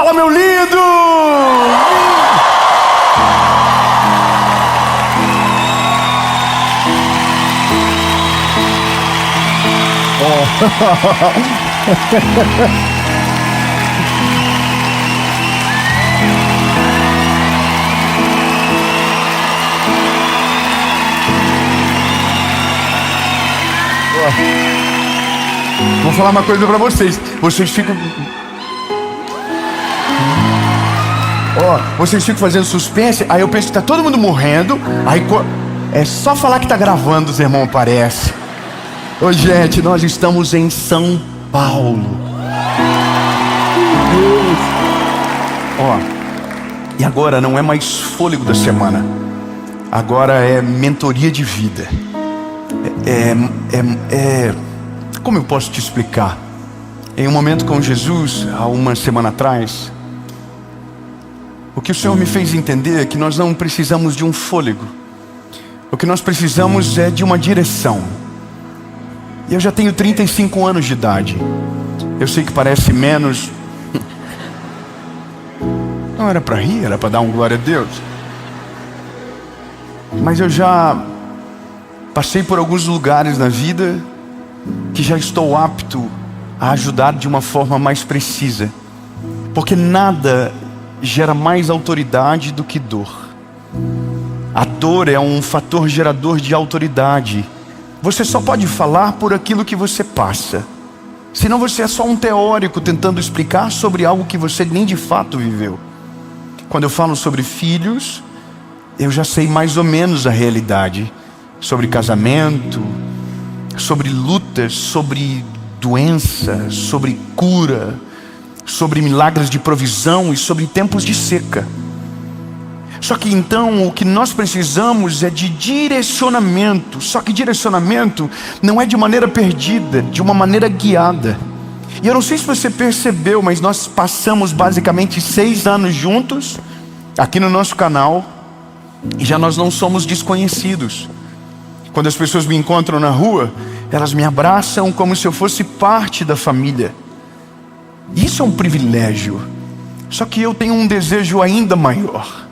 Fala, meu lindo! Vou falar uma coisa pra vocês. Vocês ficam fazendo suspense. Aí eu penso que tá todo mundo morrendo. Aí é só falar que tá gravando, os irmãos aparecem. Ô gente, nós estamos em São Paulo. E agora não é mais fôlego da semana. Agora é mentoria de vida. Como eu posso te explicar? Em um momento com Jesus, há uma semana atrás, o que o Senhor me fez entender é que nós não precisamos de um fôlego. O que nós precisamos é de uma direção. E eu já tenho 35 anos de idade. Eu sei que parece menos. Não era para rir, era para dar um glória a Deus. Mas eu já passei por alguns lugares na vida que já estou apto a ajudar de uma forma mais precisa. Porque nada gera mais autoridade do que dor. A dor é um fator gerador de autoridade. Você só pode falar por aquilo que você passa. Senão você é só um teórico tentando explicar sobre algo que você nem de fato viveu. Quando eu falo sobre filhos, eu já sei mais ou menos a realidade. Sobre casamento, sobre lutas, sobre doença, sobre cura, sobre milagres de provisão e sobre tempos de seca. Só que então o que nós precisamos é de direcionamento. Só que direcionamento não é de maneira perdida, de uma maneira guiada. E eu não sei se você percebeu, mas nós passamos basicamente 6 anos juntos aqui no nosso canal e já nós não somos desconhecidos. Quando as pessoas me encontram na rua, elas me abraçam como se eu fosse parte da família. Isso é um privilégio. Só que eu tenho um desejo ainda maior.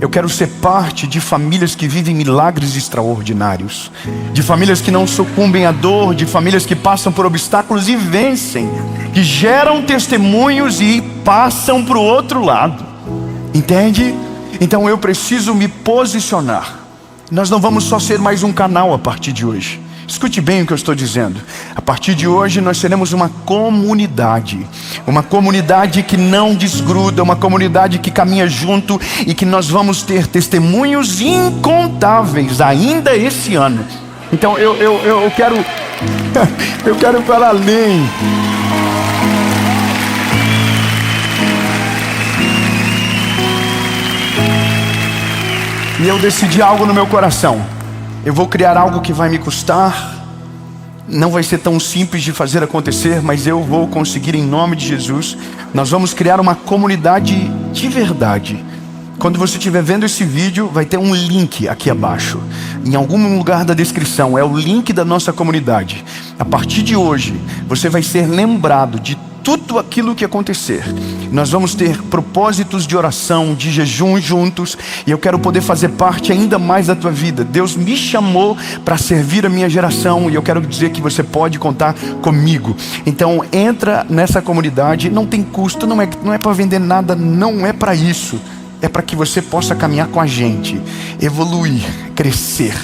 Eu quero ser parte de famílias que vivem milagres extraordinários, de famílias que não sucumbem à dor, de famílias que passam por obstáculos e vencem, que geram testemunhos e passam para o outro lado. Entende? Então eu preciso me posicionar. Nós não vamos só ser mais um canal a partir de hoje. Escute bem o que eu estou dizendo. A partir de hoje nós seremos uma comunidade que não desgruda, uma comunidade que caminha junto e que nós vamos ter testemunhos incontáveis ainda esse ano. Então eu quero eu quero para além. E eu decidi algo no meu coração. Eu vou criar algo que vai me custar. Não vai ser tão simples de fazer acontecer, mas eu vou conseguir em nome de Jesus. Nós vamos criar uma comunidade de verdade. Quando você estiver vendo esse vídeo, vai ter um link aqui abaixo. Em algum lugar da descrição, é o link da nossa comunidade. A partir de hoje, você vai ser lembrado de tudo aquilo que acontecer. Nós vamos ter propósitos de oração, de jejum juntos, e eu quero poder fazer parte ainda mais da tua vida. Deus me chamou para servir a minha geração, e eu quero dizer que você pode contar comigo. Então entra nessa comunidade, não tem custo, não é para vender nada, não é para isso. É para que você possa caminhar com a gente, evoluir, crescer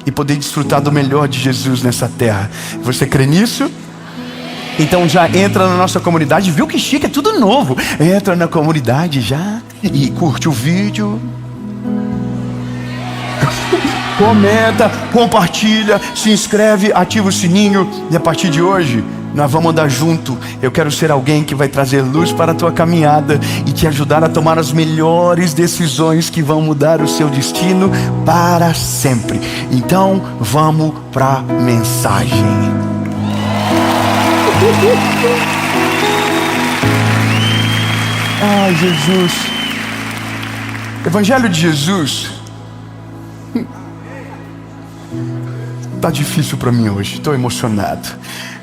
e poder desfrutar do melhor de Jesus nessa terra. Você crê nisso? Então já entra na nossa comunidade. Viu que chique, é tudo novo. Entra na comunidade já e curte o vídeo, comenta, compartilha, se inscreve, ativa o sininho. E a partir de hoje nós vamos andar junto. Eu quero ser alguém que vai trazer luz para a tua caminhada e te ajudar a tomar as melhores decisões que vão mudar o seu destino para sempre. Então vamos para a mensagem. Ai, Jesus. Evangelho de Jesus. Tá difícil para mim hoje, estou emocionado.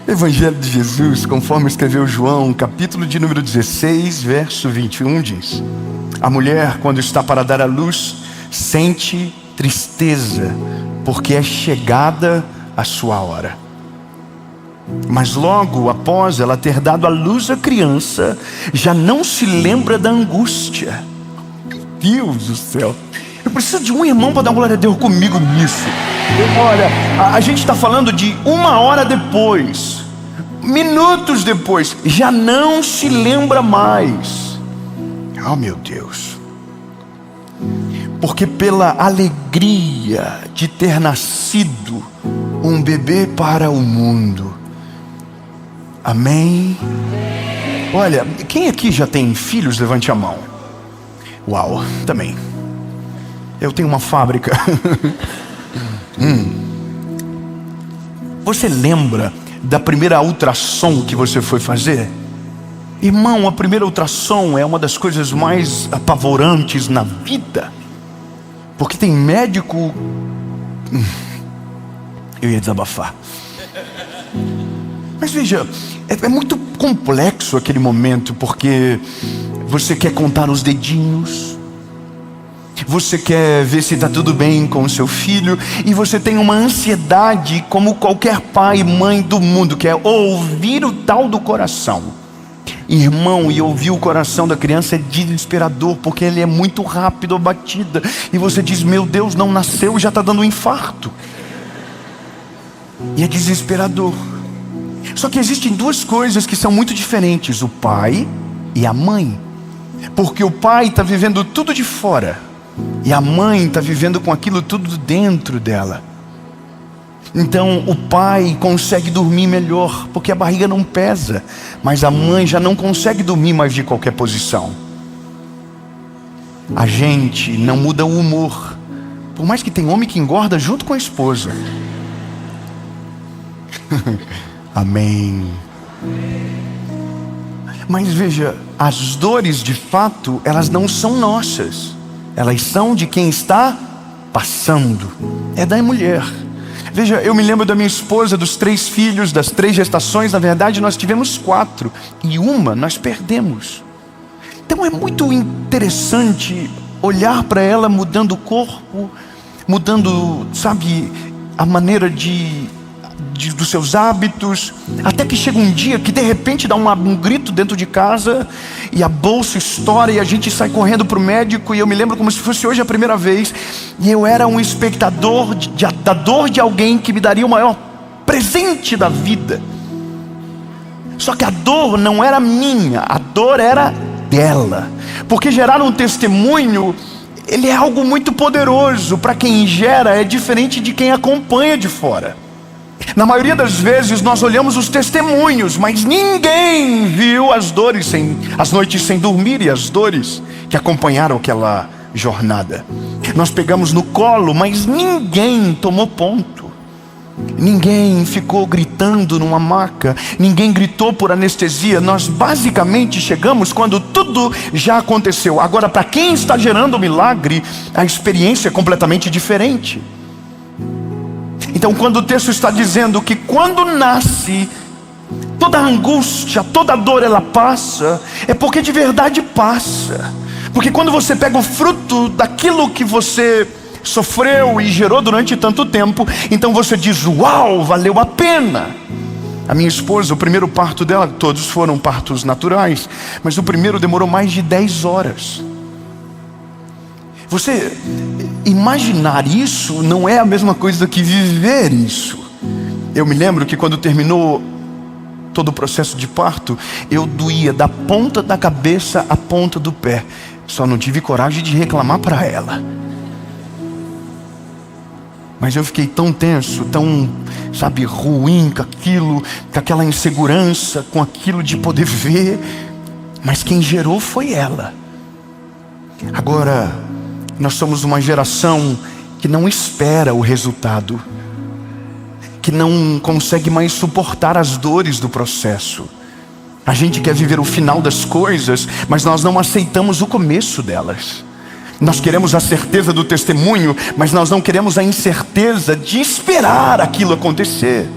Evangelho de Jesus, conforme escreveu João, capítulo de número 16, verso 21, diz: a mulher, quando está para dar à luz, sente tristeza, porque é chegada a sua hora. Mas logo após ela ter dado à luz a criança, já não se lembra da angústia. Meu Deus do céu, eu preciso de um irmão para dar glória a Deus comigo nisso. Olha, a gente está falando de 1 hora depois, minutos depois, já não se lembra mais. Oh meu Deus. Porque pela alegria de ter nascido um bebê para o mundo. Amém? Olha, quem aqui já tem filhos? Levante a mão. Uau, também. Eu tenho uma fábrica. Você lembra da primeira ultrassom que você foi fazer? Irmão, a primeira ultrassom é uma das coisas mais apavorantes na vida. Porque tem médico... Eu ia desabafar. Mas veja, é muito complexo aquele momento, porque você quer contar os dedinhos, você quer ver se está tudo bem com o seu filho, e você tem uma ansiedade como qualquer pai e mãe do mundo, que é ouvir o tal do coração. Irmão, e ouvir o coração da criança é desesperador, porque ele é muito rápido a batida, e você diz: meu Deus, não nasceu e já está dando um infarto. E é desesperador. Só que existem duas coisas que são muito diferentes: o pai e a mãe. Porque o pai está vivendo tudo de fora, e a mãe está vivendo com aquilo tudo dentro dela. Então o pai consegue dormir melhor, porque a barriga não pesa. Mas a mãe já não consegue dormir mais de qualquer posição. A gente não muda o humor, por mais que tem homem que engorda junto com a esposa. Amém. Mas veja, as dores de fato, elas não são nossas. Elas são de quem está passando. É da mulher. Veja, eu me lembro da minha esposa, dos 3 filhos, das 3 gestações. Na verdade nós tivemos 4, e uma nós perdemos. Então é muito interessante olhar para ela mudando o corpo, mudando, sabe, a maneira dos seus hábitos, até que chega um dia que de repente dá um grito dentro de casa, e a bolsa estoura e a gente sai correndo para o médico. E eu me lembro como se fosse hoje a primeira vez, e eu era um espectador da dor de alguém que me daria o maior presente da vida. Só que a dor não era minha, a dor era dela, porque gerar um testemunho, ele é algo muito poderoso. Para quem gera, é diferente de quem acompanha de fora. Na maioria das vezes nós olhamos os testemunhos, mas ninguém viu as noites sem dormir e as dores que acompanharam aquela jornada. Nós pegamos no colo, mas ninguém tomou ponto. Ninguém ficou gritando numa maca, ninguém gritou por anestesia. Nós basicamente chegamos quando tudo já aconteceu. Agora, para quem está gerando o milagre, a experiência é completamente diferente. Então, quando o texto está dizendo que quando nasce, toda a angústia, toda a dor ela passa, é porque de verdade passa. Porque quando você pega o fruto daquilo que você sofreu e gerou durante tanto tempo, então você diz: uau, valeu a pena. A minha esposa, o primeiro parto dela, todos foram partos naturais, mas o primeiro demorou mais de 10 horas. Você imaginar isso não é a mesma coisa que viver isso. Eu me lembro que quando terminou todo o processo de parto, eu doía da ponta da cabeça à ponta do pé. Só não tive coragem de reclamar para ela. Mas eu fiquei tão tenso, tão, sabe, ruim com aquilo, com aquela insegurança, com aquilo de poder ver. Mas quem gerou foi ela. Agora, nós somos uma geração que não espera o resultado, que não consegue mais suportar as dores do processo. A gente quer viver o final das coisas, mas nós não aceitamos o começo delas. Nós queremos a certeza do testemunho, mas nós não queremos a incerteza de esperar aquilo acontecer.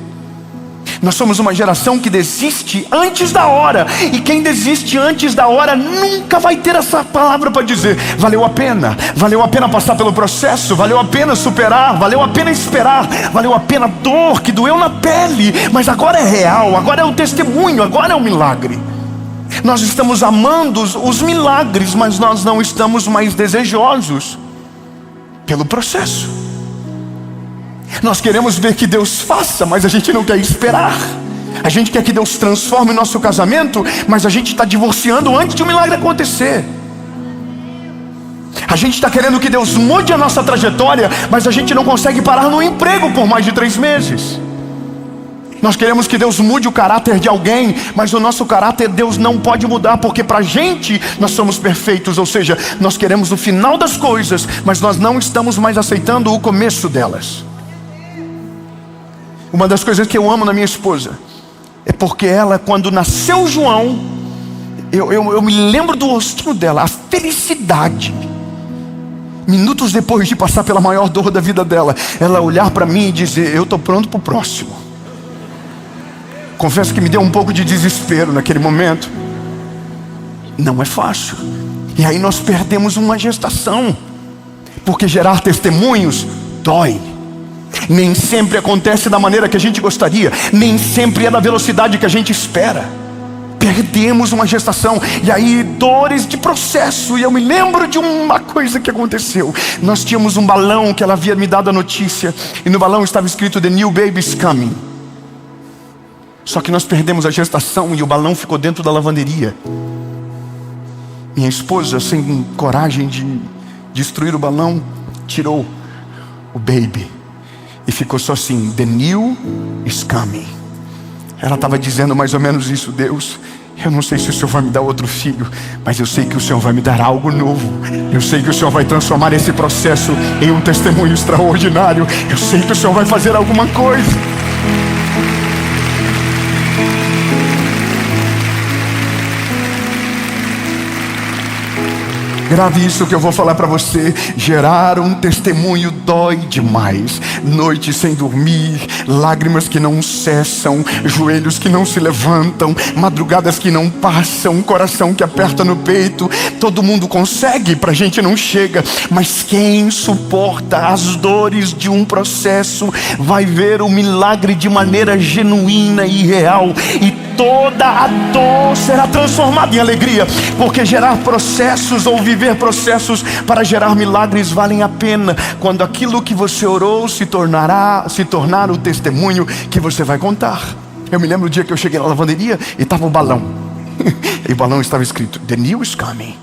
Nós somos uma geração que desiste antes da hora. E quem desiste antes da hora nunca vai ter essa palavra para dizer: valeu a pena passar pelo processo, valeu a pena superar, valeu a pena esperar, valeu a pena a dor que doeu na pele, mas agora é real, agora é o testemunho, agora é o milagre. Nós estamos amando os milagres, mas nós não estamos mais desejosos pelo processo. Nós queremos ver que Deus faça, mas a gente não quer esperar. A gente quer que Deus transforme o nosso casamento, mas a gente está divorciando antes de o milagre acontecer. A gente está querendo que Deus mude a nossa trajetória, mas a gente não consegue parar no emprego por mais de 3 meses. Nós queremos que Deus mude o caráter de alguém, mas o nosso caráter Deus não pode mudar, porque para a gente nós somos perfeitos. Ou seja, nós queremos o final das coisas, mas nós não estamos mais aceitando o começo delas. Uma das coisas que eu amo na minha esposa é porque ela, quando nasceu João, eu me lembro do rostinho dela, a felicidade. Minutos depois de passar pela maior dor da vida dela, ela olhar para mim e dizer: eu estou pronto para o próximo. Confesso que me deu um pouco de desespero naquele momento. Não é fácil. E aí nós perdemos uma gestação, porque gerar testemunhos dói. Nem sempre acontece da maneira que a gente gostaria, nem sempre é da velocidade que a gente espera. Perdemos uma gestação, e aí dores de processo. E eu me lembro de uma coisa que aconteceu. Nós tínhamos um balão que ela havia me dado a notícia, e no balão estava escrito: "The new baby's coming". Só que nós perdemos a gestação e o balão ficou dentro da lavanderia. Minha esposa, sem coragem de destruir o balão, tirou o baby e ficou só assim: "The new is coming". Ela estava dizendo mais ou menos isso: Deus, eu não sei se o Senhor vai me dar outro filho, mas eu sei que o Senhor vai me dar algo novo. Eu sei que o Senhor vai transformar esse processo em um testemunho extraordinário. Eu sei que o Senhor vai fazer alguma coisa. Grave isso que eu vou falar para você. Gerar um testemunho dói demais. Noites sem dormir, lágrimas que não cessam, joelhos que não se levantam, madrugadas que não passam, coração que aperta no peito. Todo mundo consegue, pra gente não chega. Mas quem suporta as dores de um processo vai ver o milagre de maneira genuína e real. E toda a dor será transformada em alegria, porque gerar processos ou viver processos para gerar milagres valem a pena, quando aquilo que você orou se tornar o testemunho que você vai contar. Eu me lembro do dia que eu cheguei na lavanderia e estava o balão e o balão estava escrito: "The new is coming".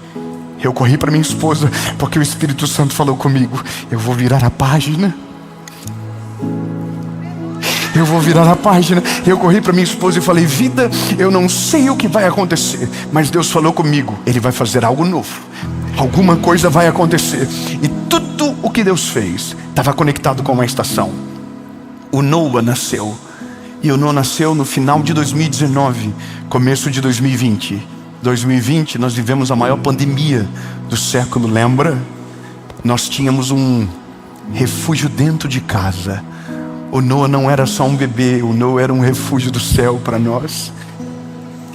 Eu corri para minha esposa, porque o Espírito Santo falou comigo: eu vou virar a página. Eu vou virar a página. Eu corri para minha esposa e falei: vida, eu não sei o que vai acontecer, mas Deus falou comigo, Ele vai fazer algo novo. Alguma coisa vai acontecer. E tudo o que Deus fez estava conectado com uma estação. O Noah nasceu. E o Noah nasceu no final de 2019, começo de 2020. 2020 nós vivemos a maior pandemia do século, lembra? Nós tínhamos um refúgio dentro de casa. O Noah não era só um bebê, o Noah era um refúgio do céu para nós.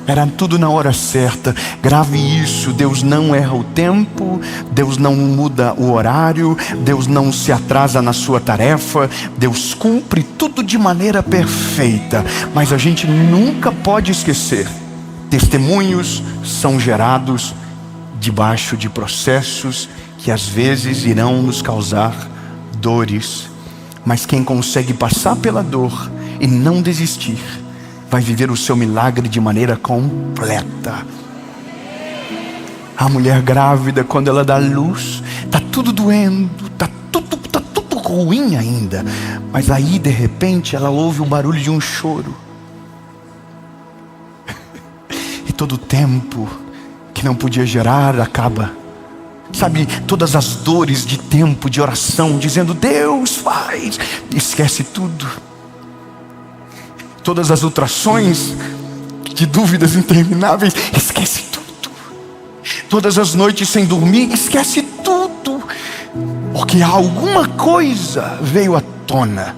Era tudo na hora certa. Grave isso: Deus não erra o tempo, Deus não muda o horário, Deus não se atrasa na sua tarefa, Deus cumpre tudo de maneira perfeita. Mas a gente nunca pode esquecer: testemunhos são gerados debaixo de processos que às vezes irão nos causar dores. Mas quem consegue passar pela dor e não desistir, vai viver o seu milagre de maneira completa. A mulher grávida, quando ela dá luz, está tudo doendo, está tudo ruim ainda. Mas aí de repente ela ouve o barulho de um choro. E todo o tempo que não podia gerar acaba. Sabe, todas as dores de tempo de oração, dizendo: Deus faz, esquece tudo. Todas as ultrações de dúvidas intermináveis, esquece tudo. Todas as noites sem dormir, esquece tudo. Porque alguma coisa veio à tona.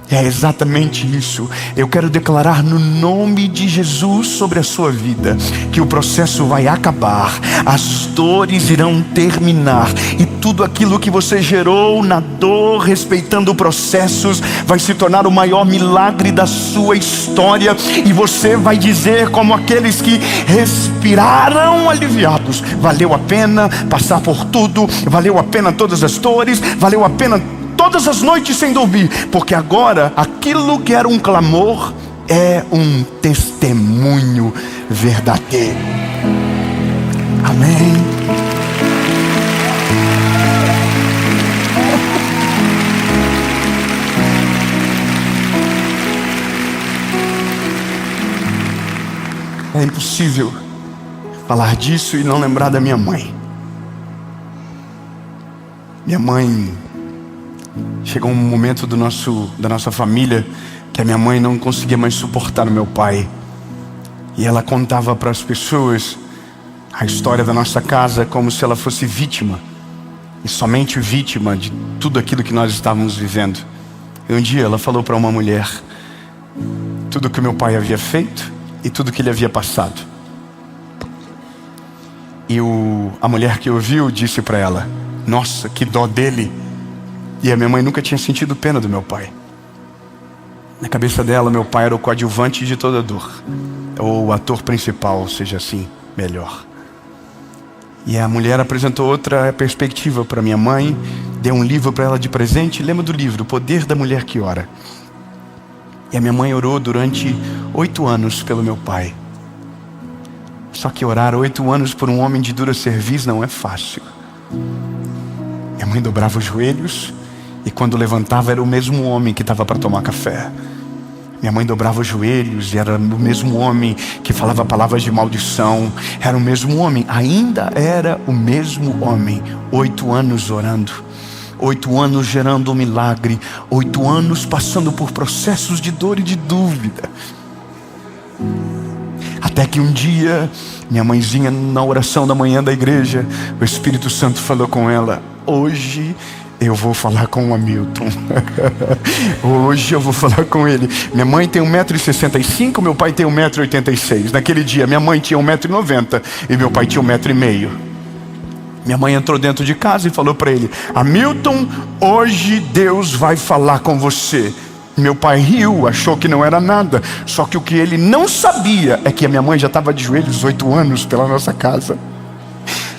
É exatamente isso. Eu quero declarar no nome de Jesus sobre a sua vida que o processo vai acabar, as dores irão terminar, e tudo aquilo que você gerou na dor, respeitando processos, vai se tornar o maior milagre da sua história. E você vai dizer como aqueles que respiraram aliviados: valeu a pena passar por tudo, valeu a pena todas as dores, valeu a pena todas as noites sem dormir, porque agora aquilo que era um clamor é um testemunho verdadeiro. Amém. É impossível falar disso e não lembrar da minha mãe. Minha mãe, chegou um momento da nossa família que a minha mãe não conseguia mais suportar o meu pai. E ela contava para as pessoas a história da nossa casa como se ela fosse vítima, e somente vítima de tudo aquilo que nós estávamos vivendo. E um dia ela falou para uma mulher tudo que o meu pai havia feito e tudo que ele havia passado. E a mulher que ouviu disse para ela: nossa, que dó dele. E a minha mãe nunca tinha sentido pena do meu pai. Na cabeça dela, meu pai era o coadjuvante de toda dor, ou o ator principal, seja assim, melhor. E a mulher apresentou outra perspectiva para minha mãe, deu um livro para ela de presente. Lembra do livro, O Poder da Mulher que Ora? E a minha mãe orou durante 8 anos pelo meu pai. Só que orar 8 anos por um homem de dura cerviz não é fácil. Minha mãe dobrava os joelhos, e quando levantava era o mesmo homem que estava para tomar café. Minha mãe dobrava os joelhos e era o mesmo homem que falava palavras de maldição. Era o mesmo homem, ainda era o mesmo homem. 8 anos orando, 8 anos gerando um milagre, 8 anos passando por processos de dor e de dúvida. Até que um dia, minha mãezinha, na oração da manhã da igreja, o Espírito Santo falou com ela: hoje eu vou falar com o Hamilton. Hoje eu vou falar com ele. Minha mãe tem 1,65 m, meu pai tem 1,86 m. Naquele dia, minha mãe tinha 1,90 m e meu pai tinha 1,5 m. Minha mãe entrou dentro de casa e falou para ele: Hamilton, hoje Deus vai falar com você. Meu pai riu, achou que não era nada. Só que o que ele não sabia é que a minha mãe já estava de joelhos 8 anos pela nossa casa.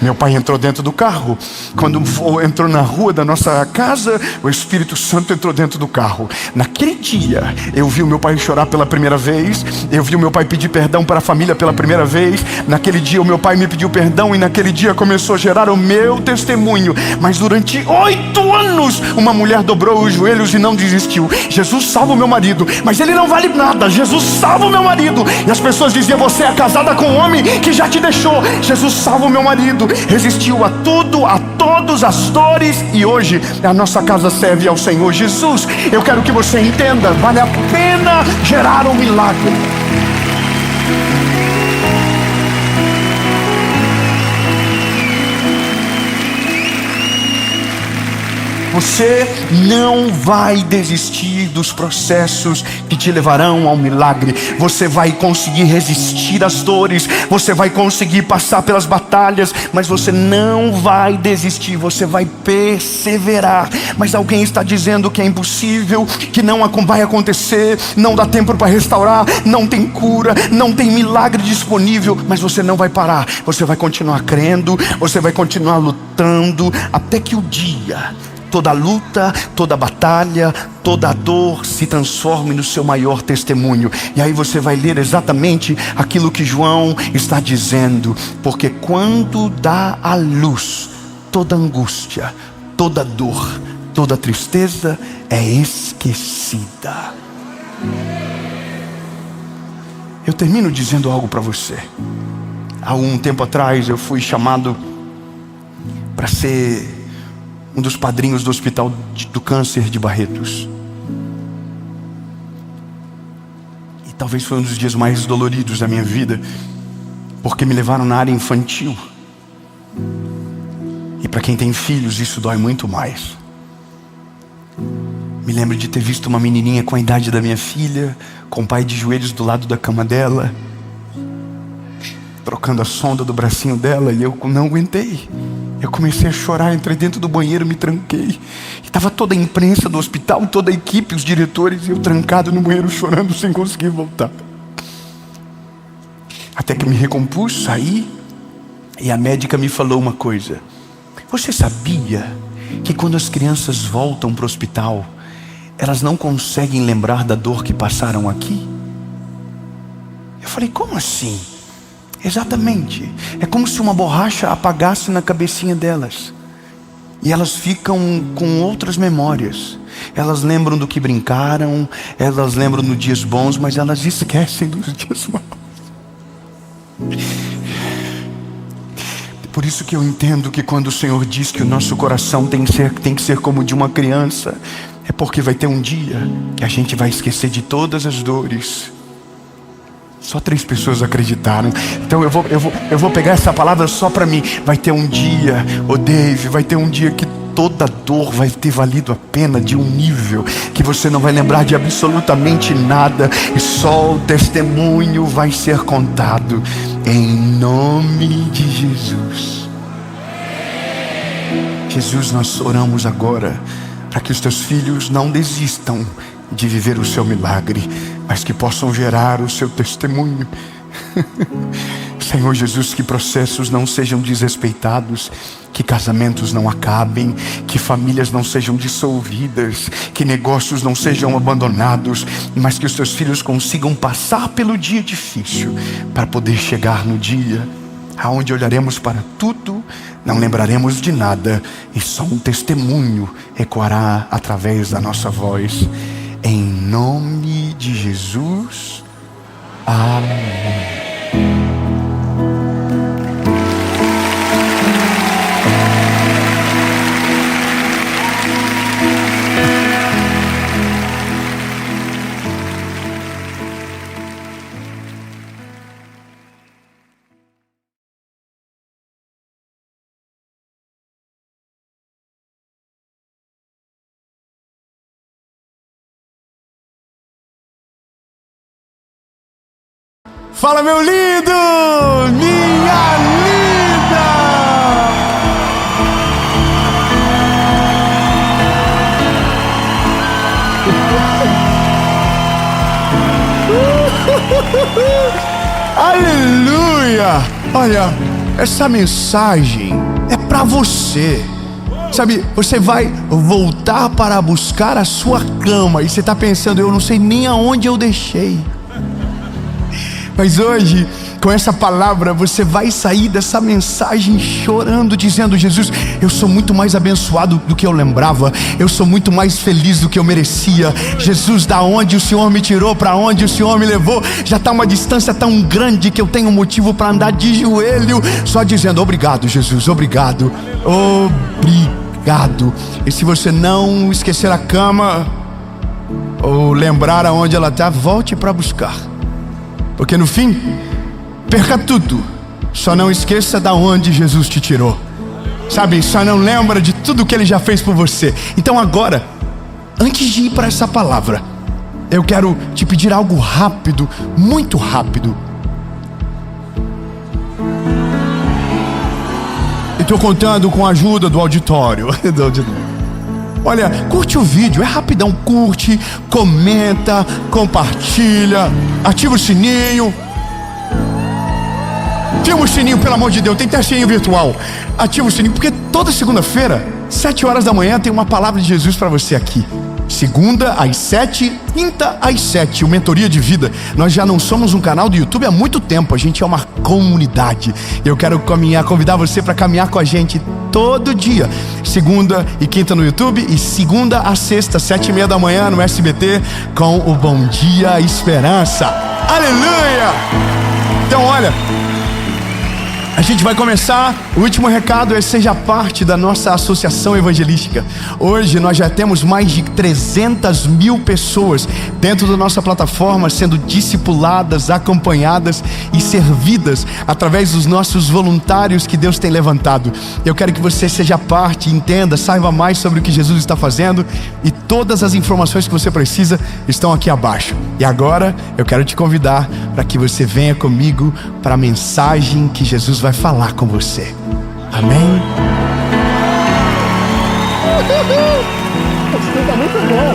Meu pai entrou dentro do carro. Quando entrou na rua da nossa casa, o Espírito Santo entrou dentro do carro. Naquele dia, eu vi o meu pai chorar pela primeira vez. Eu vi o meu pai pedir perdão para a família pela primeira vez. Naquele dia, o meu pai me pediu perdão, e naquele dia começou a gerar o meu testemunho. Mas durante 8 anos, uma mulher dobrou os joelhos e não desistiu. Jesus salva o meu marido, mas ele não vale nada. Jesus salva o meu marido. E as pessoas diziam: você é casada com um homem que já te deixou. Jesus salva o meu marido. Resistiu a tudo, a todos, as dores, e hoje a nossa casa serve ao Senhor Jesus. Eu quero que você entenda: vale a pena gerar um milagre. Você não vai desistir dos processos que te levarão ao milagre. Você vai conseguir resistir às dores, você vai conseguir passar pelas batalhas, mas você não vai desistir, você vai perseverar. Mas alguém está dizendo que é impossível, que não vai acontecer, não dá tempo para restaurar, não tem cura, não tem milagre disponível. Mas você não vai parar, você vai continuar crendo, você vai continuar lutando, até que o dia, toda luta, toda batalha, toda dor se transforme no seu maior testemunho. E aí você vai ler exatamente aquilo que João está dizendo: porque quando dá a luz, toda angústia, toda dor, toda tristeza é esquecida. Eu termino dizendo algo para você. Há um tempo atrás eu fui chamado para ser um dos padrinhos do Hospital do Câncer de Barretos. E talvez foi um dos dias mais doloridos da minha vida, porque me levaram na área infantil. E para quem tem filhos, isso dói muito mais. Me lembro de ter visto uma menininha com a idade da minha filha, com o pai de joelhos do lado da cama dela, trocando a sonda do bracinho dela, e eu não aguentei. Eu comecei a chorar, entrei dentro do banheiro, me tranquei. Estava toda a imprensa do hospital, toda a equipe, os diretores, e eu trancado no banheiro chorando sem conseguir voltar. Até que me recompus, saí, e a médica me falou uma coisa: você sabia que quando as crianças voltam para o hospital, elas não conseguem lembrar da dor que passaram aqui? Eu falei, como assim? Exatamente, é como se uma borracha apagasse na cabecinha delas, e elas ficam com outras memórias. Elas lembram do que brincaram, elas lembram dos dias bons, mas elas esquecem dos dias maus. Por isso que eu entendo que quando o Senhor diz que o nosso coração tem que ser como de uma criança, é porque vai ter um dia que a gente vai esquecer de todas as dores. Só 3 pessoas acreditaram. Então eu vou pegar essa palavra só para mim. Vai ter um dia, Dave, vai ter um dia que toda dor vai ter valido a pena, de um nível que você não vai lembrar de absolutamente nada, e só o testemunho vai ser contado. Em nome de Jesus. Jesus, nós oramos agora para que os teus filhos não desistam de viver o seu milagre, mas que possam gerar o seu testemunho. Senhor Jesus, que processos não sejam desrespeitados, que casamentos não acabem, que famílias não sejam dissolvidas, que negócios não sejam abandonados, mas que os teus filhos consigam passar pelo dia difícil, para poder chegar no dia aonde olharemos para tudo, não lembraremos de nada, e só um testemunho ecoará através da nossa voz. Em nome de Jesus, amém. Fala, meu lindo, minha linda. Aleluia. Olha, essa mensagem é para você. Sabe, você vai voltar para buscar a sua cama e você está pensando, eu não sei nem aonde eu deixei. Mas hoje, com essa palavra, você vai sair dessa mensagem chorando, dizendo, Jesus, eu sou muito mais abençoado do que eu lembrava, eu sou muito mais feliz do que eu merecia. Jesus, da onde o Senhor me tirou, para onde o Senhor me levou, já está uma distância tão grande que eu tenho motivo para andar de joelho, só dizendo, obrigado, Jesus, obrigado, obrigado. E se você não esquecer a cama, ou lembrar aonde ela está, volte para buscar. Porque no fim, perca tudo, só não esqueça da onde Jesus te tirou. Sabe, só não lembra de tudo que Ele já fez por você. Então agora, antes de ir para essa palavra, eu quero te pedir algo rápido, muito rápido. E estou contando com a ajuda do auditório. Olha, curte o vídeo, é rapidão, curte, comenta, compartilha, ativa o sininho. Ativa o sininho, pelo amor de Deus, tem que ter sininho virtual. Ativa o sininho, porque toda segunda-feira, 7 horas da manhã, tem uma palavra de Jesus para você aqui. Segunda às 7, quinta às 7, o Mentoria de Vida. Nós já não somos um canal do YouTube há muito tempo, a gente é uma comunidade. Eu quero convidar você para caminhar com a gente todo dia, segunda e quinta no YouTube, e segunda a sexta, 7:30 da manhã no SBT, com o Bom Dia Esperança. Aleluia! Então olha, A gente vai começar. O último recado é: seja parte da nossa associação evangelística. Hoje nós já temos mais de 300 mil pessoas dentro da nossa plataforma sendo discipuladas, acompanhadas e servidas através dos nossos voluntários que Deus tem levantado. Eu quero que você seja parte, entenda, saiba mais sobre o que Jesus está fazendo, e todas as informações que você precisa estão aqui abaixo. E agora eu quero te convidar para que você venha comigo para a mensagem que Jesus vai falar com você. Amém? Está muito bom.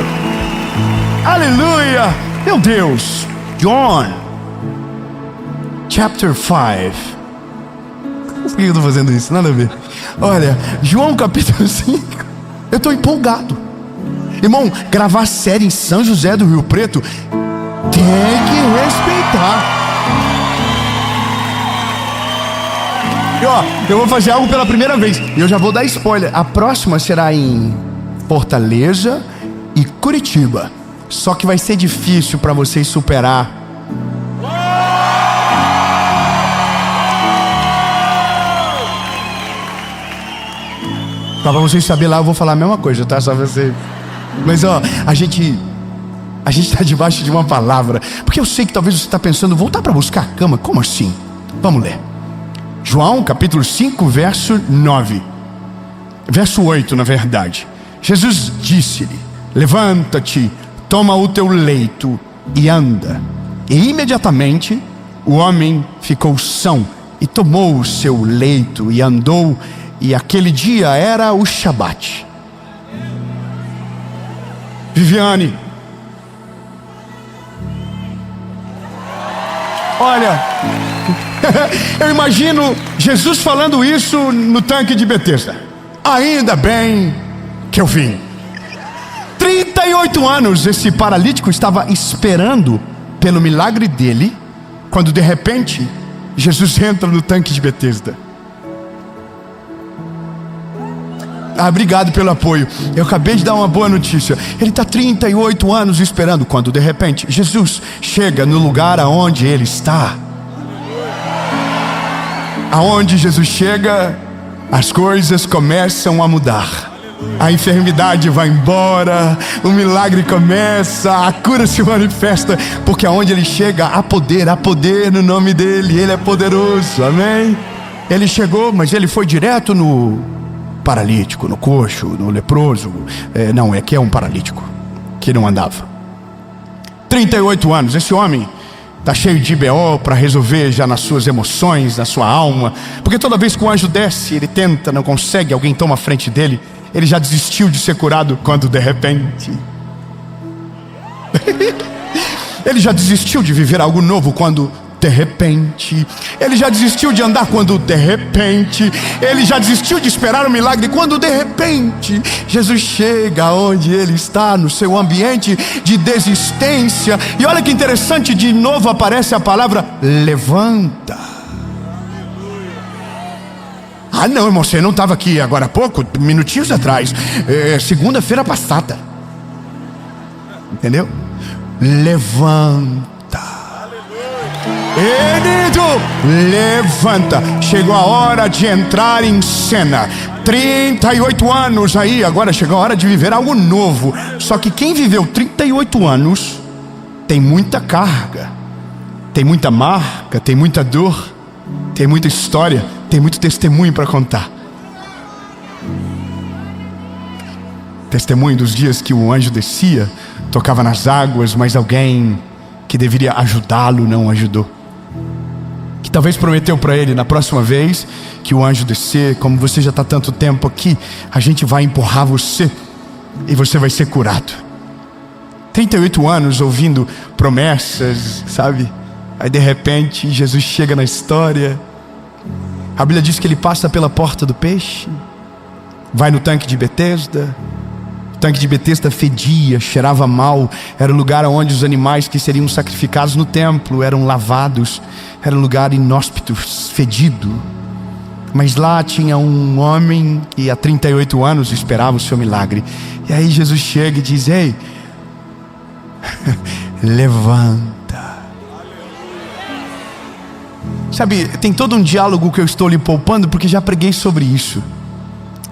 Aleluia! Meu Deus! John Chapter 5. Por que eu estou fazendo isso? Nada a ver. Olha, João capítulo 5. Eu estou empolgado. Irmão, gravar série em São José do Rio Preto tem que respeitar. E ó, eu vou fazer algo pela primeira vez, e eu já vou dar spoiler. A próxima será em Fortaleza e Curitiba. Só que vai ser difícil para vocês superar. Pra vocês saberem lá, eu vou falar a mesma coisa, tá? Só você. Mas ó, a gente tá debaixo de uma palavra. Porque eu sei que talvez você está pensando: voltar para buscar a cama? Como assim? Vamos ler. João capítulo 5, verso 9. Verso 8, na verdade. Jesus disse-lhe: levanta-te, toma o teu leito e anda. E imediatamente o homem ficou são e tomou o seu leito e andou. E aquele dia era o Shabat. Viviane, olha, eu imagino Jesus falando isso no tanque de Betesda. Ainda bem que eu vim. 38 anos esse paralítico estava esperando pelo milagre dele, quando de repente Jesus entra no tanque de Betesda. Obrigado pelo apoio. Eu acabei de dar uma boa notícia. Ele está 38 anos esperando, quando de repente Jesus chega no lugar aonde ele está. Aonde Jesus chega, as coisas começam a mudar. A enfermidade vai embora, o milagre começa, a cura se manifesta, porque aonde ele chega há poder no nome dele. Ele é poderoso, amém? Ele chegou, mas ele foi direto no paralítico, no coxo, no leproso. Não, é que é um paralítico que não andava. 38 anos, esse homem está cheio de BO para resolver já nas suas emoções, na sua alma, porque toda vez que o anjo desce, ele tenta, não consegue, alguém toma a frente dele. Ele já desistiu de ser curado, quando de repente ele já desistiu de viver algo novo, quando de repente ele já desistiu de andar, quando de repente ele já desistiu de esperar o milagre, quando de repente Jesus chega onde ele está, no seu ambiente de desistência. E olha que interessante, de novo aparece a palavra levanta. Ah não, irmão, você não estava aqui agora há pouco, minutinhos atrás, segunda-feira passada. Entendeu? Levanta. Levanta. Chegou a hora de entrar em cena. 38 anos aí, agora chegou a hora de viver algo novo. Só que quem viveu 38 anos tem muita carga, tem muita marca, tem muita dor, tem muita história, tem muito testemunho para contar. Testemunho dos dias que o anjo descia, tocava nas águas, mas alguém que deveria ajudá-lo não ajudou. Que talvez prometeu para ele: na próxima vez que o anjo descer, como você já está tanto tempo aqui, a gente vai empurrar você e você vai ser curado. 38 anos ouvindo promessas, sabe? Aí de repente Jesus chega na história. A Bíblia diz que ele passa pela porta do peixe, vai no tanque de Betesda. O tanque de Betesda fedia, cheirava mal. Era o lugar onde os animais que seriam sacrificados no templo eram lavados. Era um lugar inóspito, fedido. Mas lá tinha um homem que há 38 anos esperava o seu milagre. E aí Jesus chega e diz: ei, levanta. Sabe, tem todo um diálogo que eu estou lhe poupando, porque já preguei sobre isso.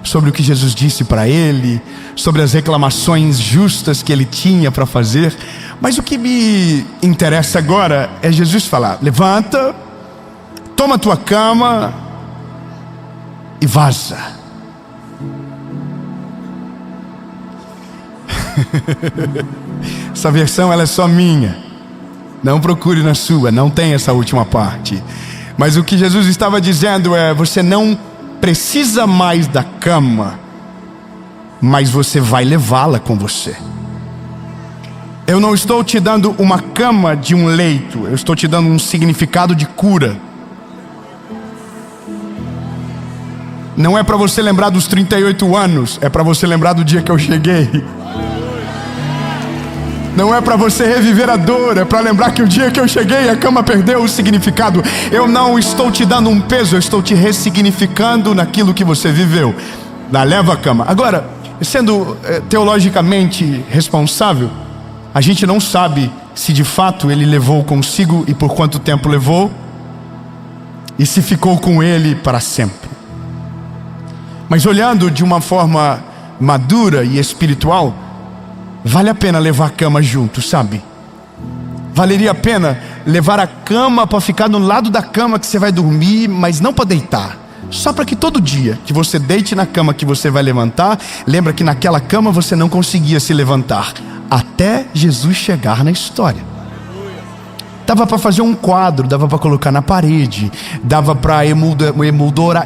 Sobre o que Jesus disse para ele, sobre as reclamações justas que ele tinha para fazer. Mas o que me interessa agora é Jesus falar: levanta, toma a tua cama e vaza. Essa versão ela é só minha. Não procure na sua, não tem essa última parte. Mas o que Jesus estava dizendo é: você não precisa mais da cama, mas você vai levá-la com você. Eu não estou te dando uma cama de um leito, eu estou te dando um significado de cura. Não é para você lembrar dos 38 anos, é para você lembrar do dia que eu cheguei. Não é para você reviver a dor, é para lembrar que o dia que eu cheguei a cama perdeu o significado. Eu não estou te dando um peso, eu estou te ressignificando naquilo que você viveu. Leva a cama. Agora, sendo teologicamente responsável, a gente não sabe se de fato ele levou consigo e por quanto tempo levou, e se ficou com ele para sempre. Mas olhando de uma forma madura e espiritual, vale a pena levar a cama junto, sabe? Valeria a pena levar a cama para ficar no lado da cama que você vai dormir, mas não para deitar. Só para que todo dia que você deite na cama que você vai levantar, lembra que naquela cama você não conseguia se levantar, até Jesus chegar na história. Dava para fazer um quadro, dava para colocar na parede, dava para emoldurar,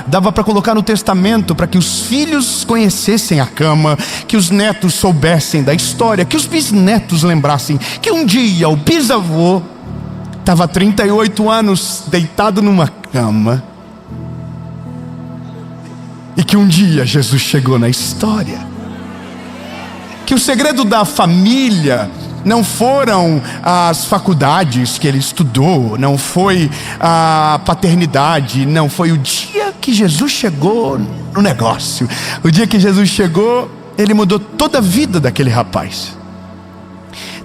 dava para colocar no testamento, para que os filhos conhecessem a cama, que os netos soubessem da história, que os bisnetos lembrassem que um dia o bisavô estava 38 anos deitado numa cama, e que um dia Jesus chegou na história. Que o segredo da família não foram as faculdades que ele estudou, não foi a paternidade, não foi o dia que Jesus chegou no negócio. O dia que Jesus chegou, ele mudou toda a vida daquele rapaz.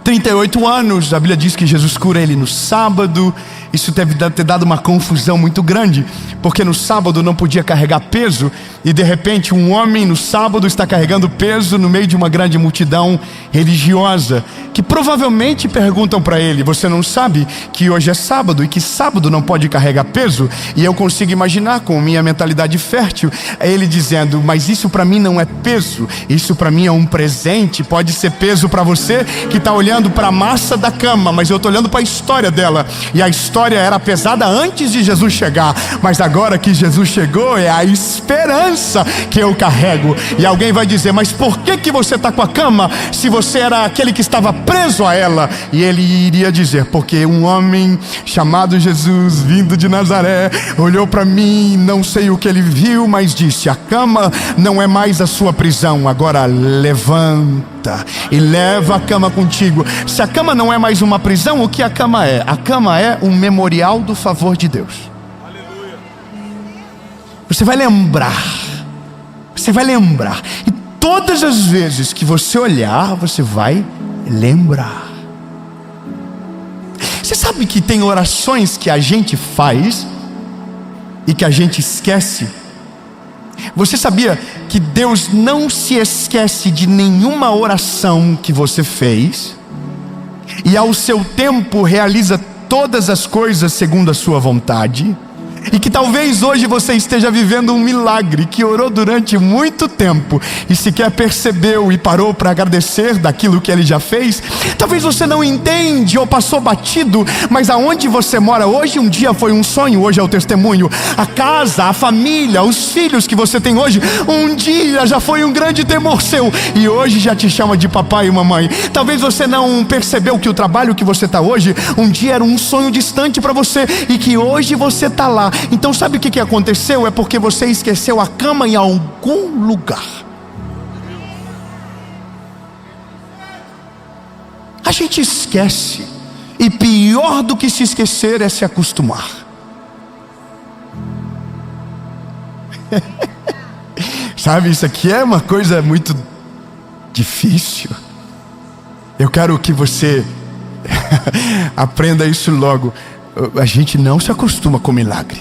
38 anos, a Bíblia diz que Jesus cura ele no sábado. Isso deve ter dado uma confusão muito grande, porque no sábado não podia carregar peso, e de repente um homem no sábado está carregando peso no meio de uma grande multidão religiosa, que provavelmente perguntam para ele: você não sabe que hoje é sábado e que sábado não pode carregar peso? E eu consigo imaginar, com minha mentalidade fértil, ele dizendo: mas isso para mim não é peso, isso para mim é um presente. Pode ser peso para você que está olhando para a massa da cama, mas eu estou olhando para a história dela, e a história era pesada antes de Jesus chegar, mas agora que Jesus chegou, é a esperança que eu carrego. E alguém vai dizer: mas por que você está com a cama se você era aquele que estava preso a ela? E ele iria dizer: porque um homem chamado Jesus, vindo de Nazaré, olhou para mim, não sei o que ele viu, mas disse: a cama não é mais a sua prisão, agora levanta e leva a cama contigo. Se a cama não é mais uma prisão, o que a cama é? A cama é um memorial do favor de Deus. Aleluia. Você vai lembrar, e todas as vezes que você olhar, você vai lembrar. Você sabe que tem orações que a gente faz e que a gente esquece? Você sabia que Deus não se esquece de nenhuma oração que você fez, e ao seu tempo realiza todas as coisas segundo a sua vontade? E que talvez hoje você esteja vivendo um milagre, que orou durante muito tempo e sequer percebeu e parou para agradecer daquilo que ele já fez. Talvez você não entende ou passou batido, mas aonde você mora hoje, um dia foi um sonho, hoje é o testemunho. A casa, a família, os filhos que você tem hoje, um dia já foi um grande temor seu, e hoje já te chama de papai e mamãe. Talvez você não percebeu que o trabalho que você está hoje, um dia era um sonho distante para você, e que hoje você está lá. Então sabe o que aconteceu? É porque você esqueceu a cama em algum lugar. A gente esquece, e pior do que se esquecer é se acostumar. Sabe, isso aqui é uma coisa muito difícil. Eu quero que você aprenda isso logo. A gente não se acostuma com milagre.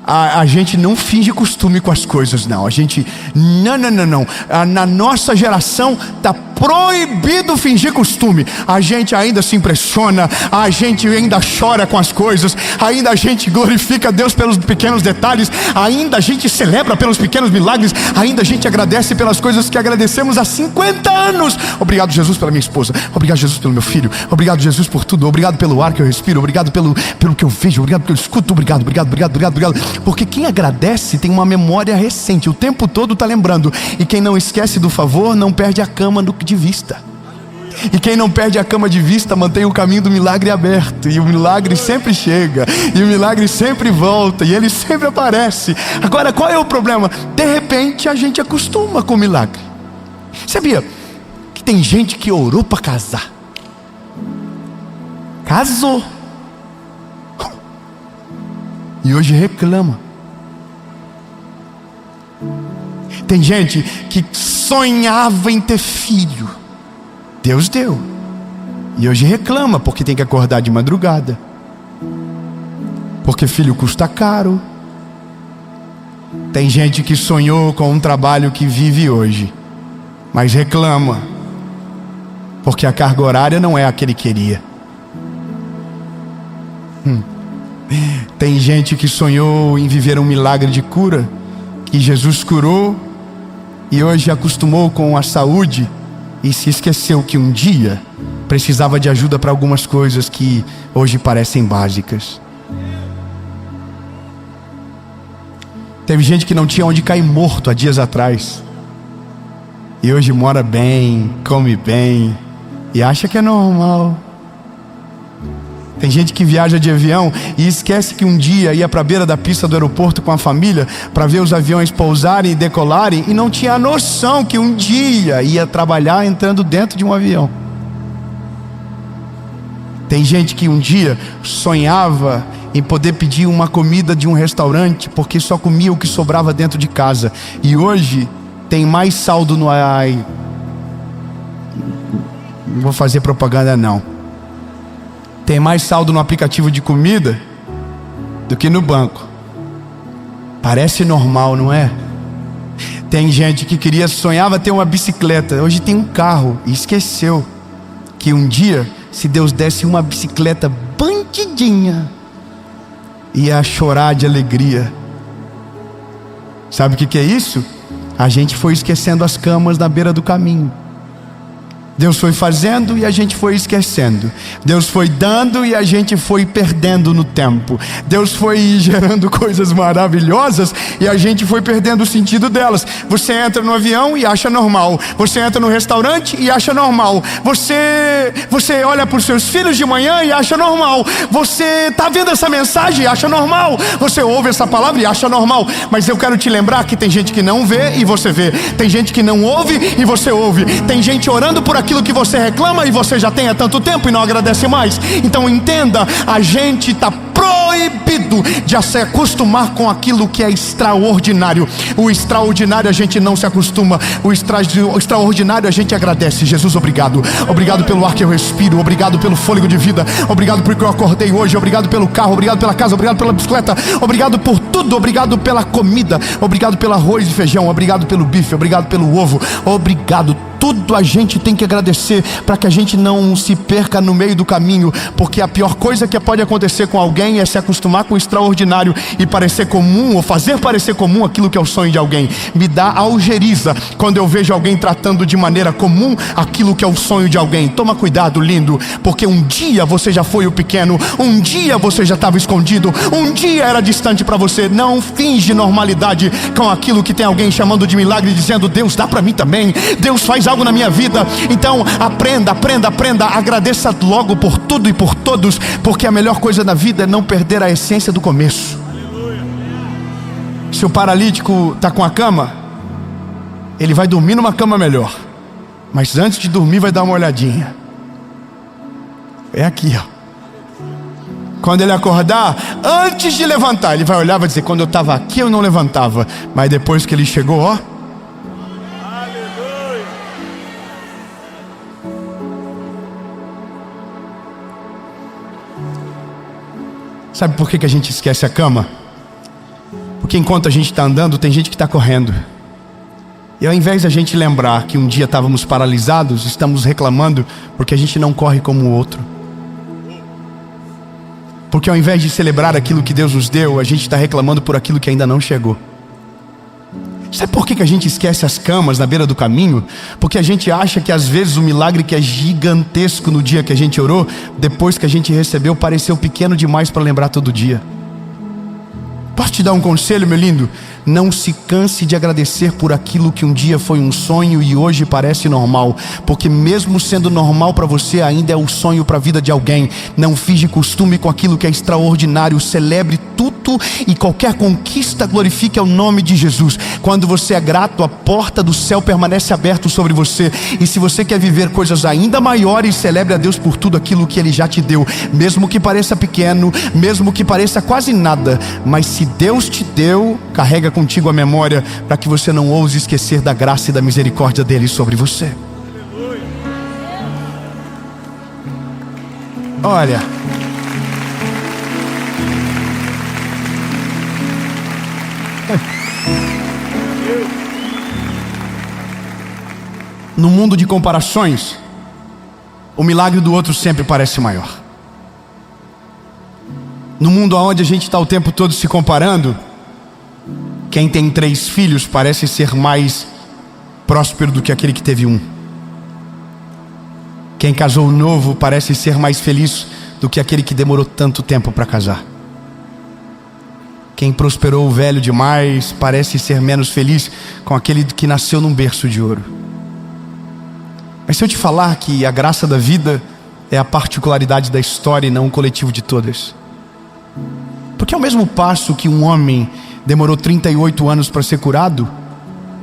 A gente não finge costume com as coisas, não. A gente, não. Na nossa geração está proibido fingir costume. A gente ainda se impressiona, a gente ainda chora com as coisas, ainda a gente glorifica a Deus pelos pequenos detalhes, ainda a gente celebra pelos pequenos milagres, ainda a gente agradece pelas coisas que agradecemos há 50 anos. Obrigado, Jesus, pela minha esposa. Obrigado, Jesus, pelo meu filho. Obrigado, Jesus, por tudo. Obrigado pelo ar que eu respiro. Obrigado pelo que eu vejo. Obrigado pelo que eu escuto. Obrigado. Porque quem agradece tem uma memória recente, o tempo todo está lembrando. E quem não esquece do favor não perde a cama de vista. E quem não perde a cama de vista mantém o caminho do milagre aberto. E o milagre sempre chega, e o milagre sempre volta, e ele sempre aparece. Agora, qual é o problema? De repente a gente acostuma com o milagre. Sabia que tem gente que orou para casar, casou, e hoje reclama. Tem gente que sonhava em ter filho, Deus deu, e hoje reclama porque tem que acordar de madrugada, porque filho custa caro. Tem gente que sonhou com um trabalho que vive hoje, mas reclama porque a carga horária não é a que ele queria. Tem gente que sonhou em viver um milagre de cura, que Jesus curou, e hoje acostumou com a saúde e se esqueceu que um dia precisava de ajuda para algumas coisas que hoje parecem básicas. Teve gente que não tinha onde cair morto há dias atrás, e hoje mora bem, come bem e acha que é normal. Tem gente que viaja de avião e esquece que um dia ia para a beira da pista do aeroporto com a família para ver os aviões pousarem e decolarem, e não tinha a noção que um dia ia trabalhar entrando dentro de um avião. Tem gente que um dia sonhava em poder pedir uma comida de um restaurante porque só comia o que sobrava dentro de casa, e hoje tem mais saldo no... Não vou fazer propaganda não. Tem mais saldo no aplicativo de comida do que no banco. Parece normal, não é? Tem gente que sonhava ter uma bicicleta, hoje tem um carro, e esqueceu que um dia, se Deus desse uma bicicleta bandidinha, ia chorar de alegria. Sabe o que é isso? A gente foi esquecendo as camas na beira do caminho. Deus foi fazendo e a gente foi esquecendo. Deus foi dando e a gente foi perdendo no tempo. Deus foi gerando coisas maravilhosas e a gente foi perdendo o sentido delas. Você entra no avião e acha normal. Você entra no restaurante e acha normal. Você olha para os seus filhos de manhã e acha normal. Você está vendo essa mensagem e acha normal. Você ouve essa palavra e acha normal. Mas eu quero te lembrar que tem gente que não vê e você vê. Tem gente que não ouve e você ouve. Tem gente orando por aquilo que você reclama e você já tem há tanto tempo e não agradece mais. Então entenda, a gente está proibido de se acostumar com aquilo que é extraordinário. O extraordinário a gente não se acostuma, o extraordinário a gente agradece. Jesus, obrigado. Obrigado pelo ar que eu respiro, obrigado pelo fôlego de vida, obrigado porque eu acordei hoje, obrigado pelo carro, obrigado pela casa, obrigado pela bicicleta, obrigado por tudo, obrigado pela comida, obrigado pelo arroz e feijão, obrigado pelo bife, obrigado pelo ovo, obrigado. Tudo a gente tem que agradecer para que a gente não se perca no meio do caminho, porque a pior coisa que pode acontecer com alguém é se acostumar com o extraordinário e parecer comum, ou fazer parecer comum aquilo que é o sonho de alguém. Me dá algeriza quando eu vejo alguém tratando de maneira comum aquilo que é o sonho de alguém. Toma cuidado, lindo, porque um dia você já foi o pequeno, um dia você já estava escondido, um dia era distante para você. Não finge normalidade com aquilo que tem alguém chamando de milagre, dizendo: Deus dá para mim também, Deus faz algo na minha vida. Então aprenda, agradeça logo por tudo e por todos, porque a melhor coisa na vida é não perder a essência do começo. Se o paralítico está com a cama, ele vai dormir numa cama melhor, mas antes de dormir vai dar uma olhadinha. É aqui, ó. Quando ele acordar, antes de levantar, ele vai olhar e vai dizer: quando eu estava aqui eu não levantava, mas depois que ele chegou, ó, Sabe por que a gente esquece a cama? Porque enquanto a gente está andando, tem gente que está correndo. E ao invés de a gente lembrar que um dia estávamos paralisados, estamos reclamando porque a gente não corre como o outro. Porque ao invés de celebrar aquilo que Deus nos deu, a gente está reclamando por aquilo que ainda não chegou. Sabe por que a gente esquece as camas na beira do caminho? Porque a gente acha que às vezes o milagre que é gigantesco no dia que a gente orou, depois que a gente recebeu, pareceu pequeno demais para lembrar todo dia. Posso te dar um conselho, meu lindo? Não se canse de agradecer por aquilo que um dia foi um sonho e hoje parece normal. Porque mesmo sendo normal para você, ainda é o sonho para a vida de alguém. Não finge costume com aquilo que é extraordinário. Celebre tudo e qualquer conquista, glorifique o nome de Jesus. Quando você é grato, a porta do céu permanece aberta sobre você. E se você quer viver coisas ainda maiores, celebre a Deus por tudo aquilo que Ele já te deu. Mesmo que pareça pequeno, mesmo que pareça quase nada. Mas se Deus te deu, carrega contigo a memória, para que você não ouse esquecer da graça e da misericórdia dele sobre você. Olha, no mundo de comparações, o milagre do outro sempre parece maior. No mundo onde a gente está o tempo todo se comparando, quem tem 3 filhos parece ser mais próspero do que aquele que teve um. Quem casou novo parece ser mais feliz do que aquele que demorou tanto tempo para casar. Quem prosperou velho demais parece ser menos feliz com aquele que nasceu num berço de ouro. Mas se eu te falar que a graça da vida é a particularidade da história e não o coletivo de todas? Porque ao mesmo passo que um homem demorou 38 anos para ser curado,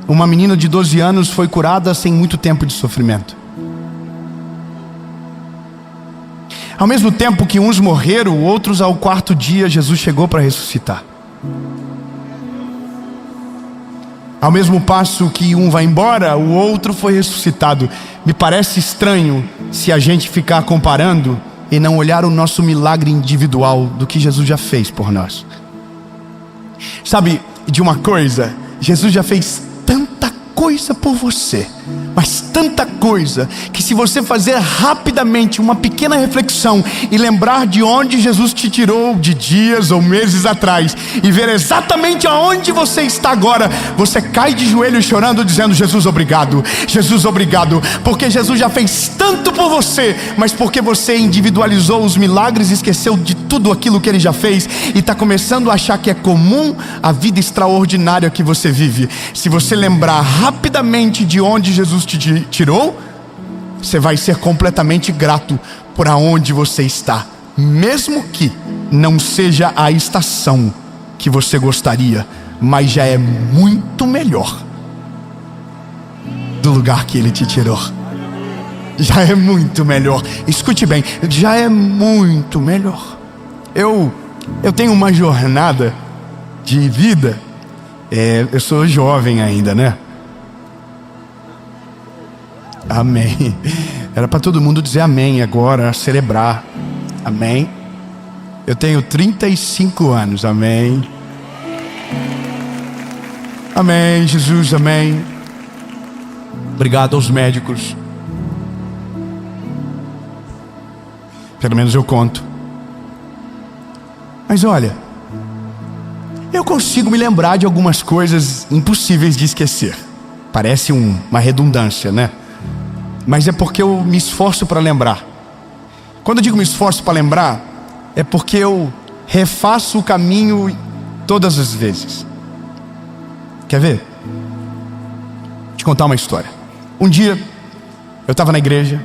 uma menina de 12 anos foi curada sem muito tempo de sofrimento. Ao mesmo tempo que uns morreram, outros ao 4º dia Jesus chegou para ressuscitar. Ao mesmo passo que um vai embora, o outro foi ressuscitado. Me parece estranho se a gente ficar comparando e não olhar o nosso milagre individual do que Jesus já fez por nós. Sabe de uma coisa? Jesus já fez tanta coisa por você, mas tanta coisa, que se você fazer rapidamente uma pequena reflexão e lembrar de onde Jesus te tirou de dias ou meses atrás e ver exatamente aonde você está agora, você cai de joelhos chorando dizendo: Jesus, obrigado, Jesus, obrigado, porque Jesus já fez tanto por você, mas porque você individualizou os milagres e esqueceu de tudo aquilo que Ele já fez e está começando a achar que é comum a vida extraordinária que você vive. Se você lembrar rapidamente de onde Jesus te tirou, você vai ser completamente grato por aonde você está, mesmo que não seja a estação que você gostaria, mas já é muito melhor do lugar que Ele te tirou. Já é muito melhor. Escute bem, já é muito melhor. Eu tenho uma jornada de vida. Eu sou jovem ainda, né? Amém. Era para todo mundo dizer amém agora, celebrar. Amém. Eu tenho 35 anos, amém. Amém, Jesus, amém. Obrigado aos médicos. Pelo menos eu conto. Mas olha, eu consigo me lembrar de algumas coisas impossíveis de esquecer. Parece uma redundância, né? Mas é porque eu me esforço para lembrar. Quando eu digo me esforço para lembrar, é porque eu refaço o caminho todas as vezes. Quer ver? Vou te contar uma história. Um dia, eu estava na igreja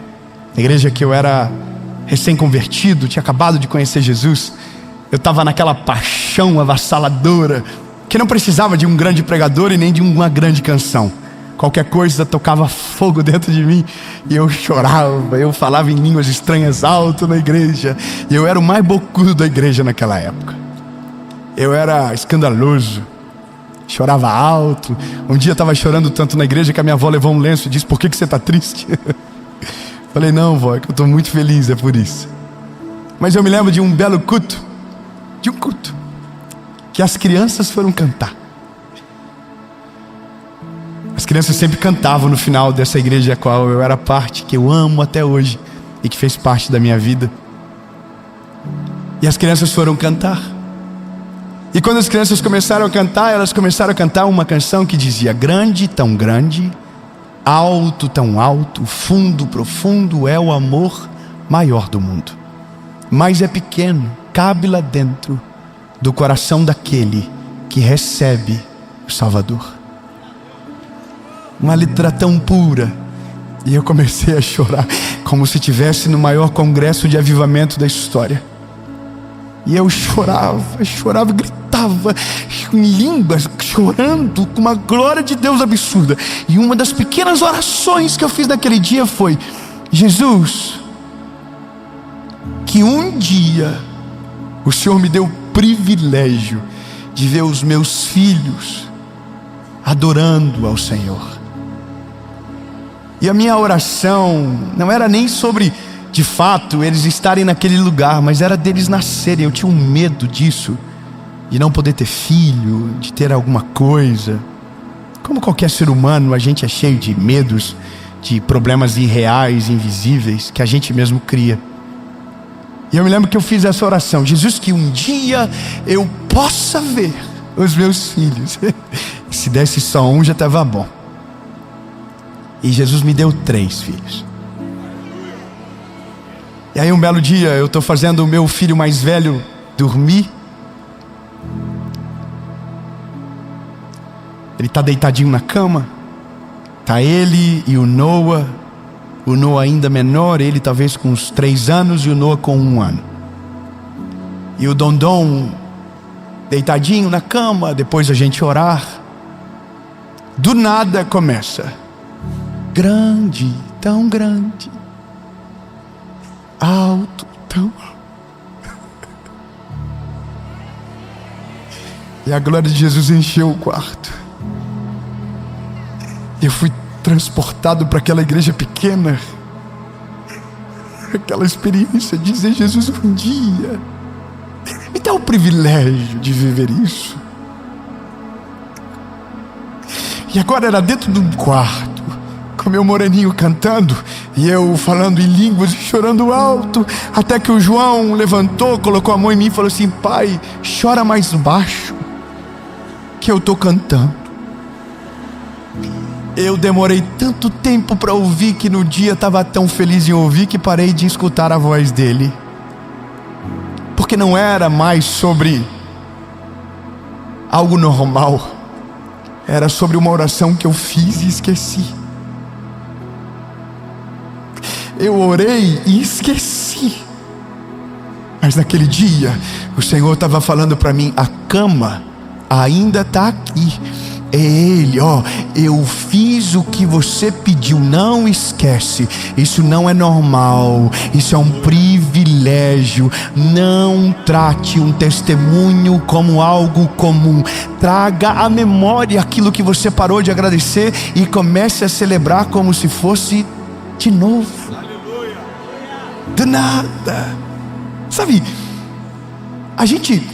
que eu era recém-convertido, tinha acabado de conhecer Jesus. Eu estava naquela paixão avassaladora, que não precisava de um grande pregador e nem de uma grande canção. Qualquer coisa tocava fogo dentro de mim e eu chorava, eu falava em línguas estranhas alto na igreja. E eu era o mais bocudo da igreja naquela época. Eu era escandaloso, chorava alto. Um dia eu estava chorando tanto na igreja que a minha avó levou um lenço e disse: por que você está triste? Falei: não, vó, é que eu estou muito feliz, é por isso. Mas eu me lembro de um belo culto, de um culto que as crianças foram cantar. As crianças sempre cantavam no final dessa igreja a qual eu era parte, que eu amo até hoje e que fez parte da minha vida. E as crianças foram cantar. E quando as crianças começaram a cantar, elas começaram a cantar uma canção que dizia: grande, tão grande, alto, tão alto, fundo, profundo é o amor maior do mundo. Mas é pequeno, cabe lá dentro do coração daquele que recebe o Salvador. Uma letra tão pura. E eu comecei a chorar, como se estivesse no maior congresso de avivamento da história. E eu chorava, gritava em línguas, chorando com uma glória de Deus absurda. E uma das pequenas orações que eu fiz naquele dia foi: Jesus, que um dia o Senhor me deu o privilégio de ver os meus filhos adorando ao Senhor. E a minha oração não era nem sobre, de fato, eles estarem naquele lugar, mas era deles nascerem. Eu tinha um medo disso, de não poder ter filho, de ter alguma coisa. Como qualquer ser humano, a gente é cheio de medos, de problemas irreais, invisíveis, que a gente mesmo cria. E eu me lembro que eu fiz essa oração: Jesus, que um dia eu possa ver os meus filhos. Se desse só um já estava bom. E Jesus me deu 3 filhos. E aí um belo dia eu estou fazendo o meu filho mais velho dormir. Ele está deitadinho na cama. Está ele e o Noah. O Noah ainda menor, ele talvez com uns 3 anos e o Noah com 1 ano. E o Dondon deitadinho na cama, depois a gente orar. Do nada começa: grande, tão grande, alto, tão alto. E a glória de Jesus encheu o quarto. Eu fui transportado para aquela igreja pequena, aquela experiência de dizer: Jesus, um dia me dá o privilégio de viver isso. E agora era dentro de um quarto, com meu moreninho cantando, e eu falando em línguas e chorando alto, até que o João levantou, colocou a mão em mim e falou assim: pai, chora mais baixo, que eu estou cantando. Eu demorei tanto tempo para ouvir, que no dia estava tão feliz em ouvir, que parei de escutar a voz dele. Porque não era mais sobre algo normal, era sobre uma oração que eu fiz e esqueci. Eu orei e esqueci. Mas naquele dia o Senhor estava falando para mim: a cama ainda está aqui. É Ele, eu fiz o que você pediu, não esquece. Isso não é normal, isso é um privilégio. Não trate um testemunho como algo comum. Traga à memória aquilo que você parou de agradecer e comece a celebrar como se fosse de novo. Do nada. Sabe, a gente,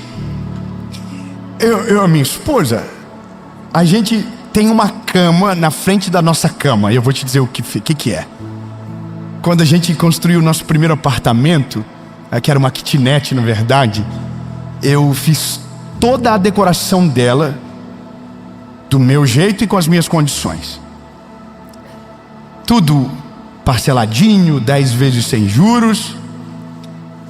eu e a minha esposa, a gente tem uma cama na frente da nossa cama. E eu vou te dizer o que é. Quando a gente construiu o nosso primeiro apartamento, que era uma kitnet na verdade, eu fiz toda a decoração dela do meu jeito e com as minhas condições. Tudo parceladinho, 10 vezes sem juros,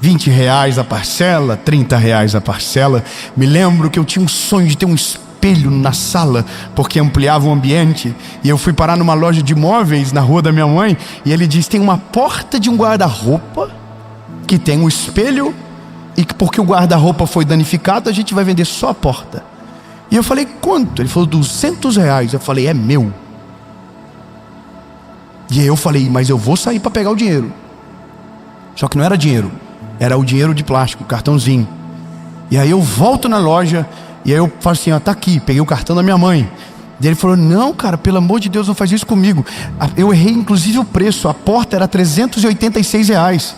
R$20 a parcela, R$30 a parcela. Me lembro que eu tinha um sonho de ter um espelho na sala, porque ampliava o ambiente. E eu fui parar numa loja de móveis na rua da minha mãe, e ele disse: tem uma porta de um guarda-roupa que tem um espelho, e que porque o guarda-roupa foi danificado, a gente vai vender só a porta. E eu falei: quanto? Ele falou: R$200. Eu falei: é meu. E aí eu falei: mas eu vou sair para pegar o dinheiro. Só que não era dinheiro, era o dinheiro de plástico, cartãozinho. E aí eu volto na loja, e aí eu falo assim: tá aqui, peguei o cartão da minha mãe. E ele falou: não, cara, pelo amor de Deus, não faz isso comigo. Eu errei inclusive o preço, a porta era R$386.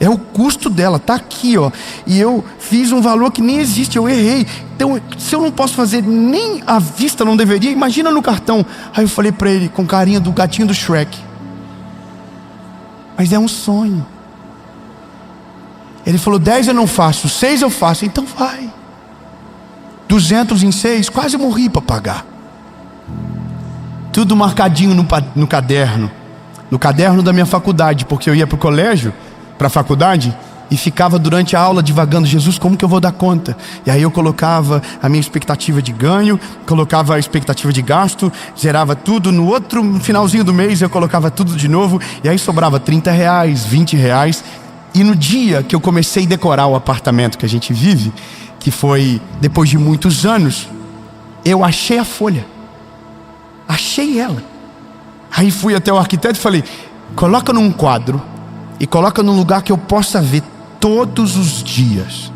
É o custo dela, tá aqui, ó. E eu fiz um valor que nem existe, eu errei. Então, se eu não posso fazer nem à vista, não deveria, imagina no cartão. Aí eu falei para ele, com carinha do gatinho do Shrek: mas é um sonho. Ele falou: 10 eu não faço, 6 eu faço. Então vai. 200 em 6, quase morri para pagar. Tudo marcadinho no caderno. No caderno da minha faculdade, porque eu ia para o colégio, para a faculdade, e ficava durante a aula divagando: Jesus, como que eu vou dar conta? E aí eu colocava a minha expectativa de ganho, colocava a expectativa de gasto, zerava tudo. No outro finalzinho do mês eu colocava tudo de novo, e aí sobrava R$30, R$20. E no dia que eu comecei a decorar o apartamento que a gente vive, que foi depois de muitos anos, eu achei a folha. Achei ela. Aí fui até o arquiteto e falei: coloca num quadro e coloca num lugar que eu possa ver todos os dias.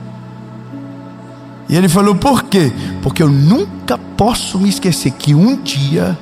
E ele falou: por quê? Porque eu nunca posso me esquecer que um dia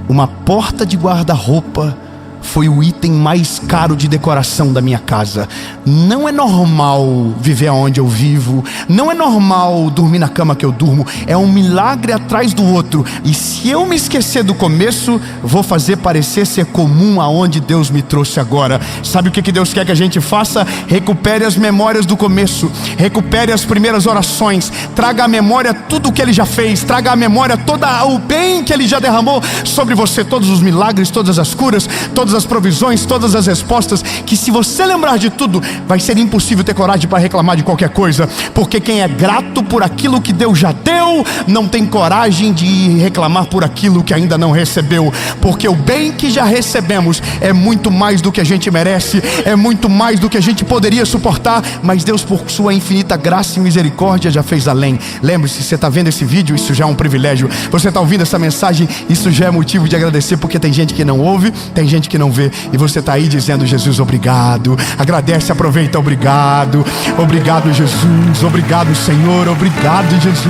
uma porta de guarda-roupa foi o item mais caro de decoração da minha casa. Não é normal viver onde eu vivo, não é normal dormir na cama que eu durmo. É um milagre atrás do outro. E se eu me esquecer do começo, vou fazer parecer ser comum aonde Deus me trouxe agora. Sabe o que Deus quer que a gente faça? Recupere as memórias do começo, recupere as primeiras orações, traga à memória tudo o que Ele já fez, traga à memória todo o bem que Ele já derramou sobre você, todos os milagres, todas as curas, todas as provisões, todas as respostas, que se você lembrar de tudo, vai ser impossível ter coragem para reclamar de qualquer coisa, porque quem é grato por aquilo que Deus já deu, não tem coragem de reclamar por aquilo que ainda não recebeu, porque o bem que já recebemos é muito mais do que a gente merece, é muito mais do que a gente poderia suportar, mas Deus, por sua infinita graça e misericórdia, já fez além. Lembre-se, você está vendo esse vídeo, isso já é um privilégio. Você está ouvindo essa mensagem, isso já é motivo de agradecer, porque tem gente que não ouve, tem gente que não vê, e você está aí dizendo: Jesus, obrigado. Agradece, aproveita, obrigado. Obrigado, Jesus. Obrigado, Senhor. Obrigado, Jesus.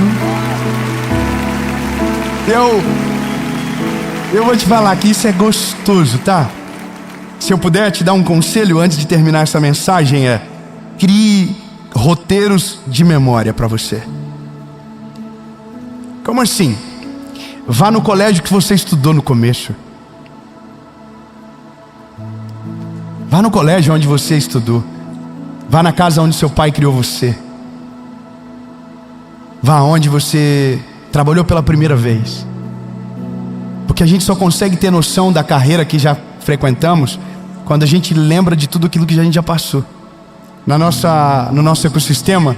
Eu vou te falar que isso é gostoso, tá? Se eu puder te dar um conselho antes de terminar essa mensagem, crie roteiros de memória para você. Como assim? Vá no colégio que você estudou no começo. Vá no colégio onde você estudou. Vá na casa onde seu pai criou você. Vá onde você trabalhou pela primeira vez. Porque a gente só consegue ter noção da carreira que já frequentamos quando a gente lembra de tudo aquilo que a gente já passou. No nosso ecossistema,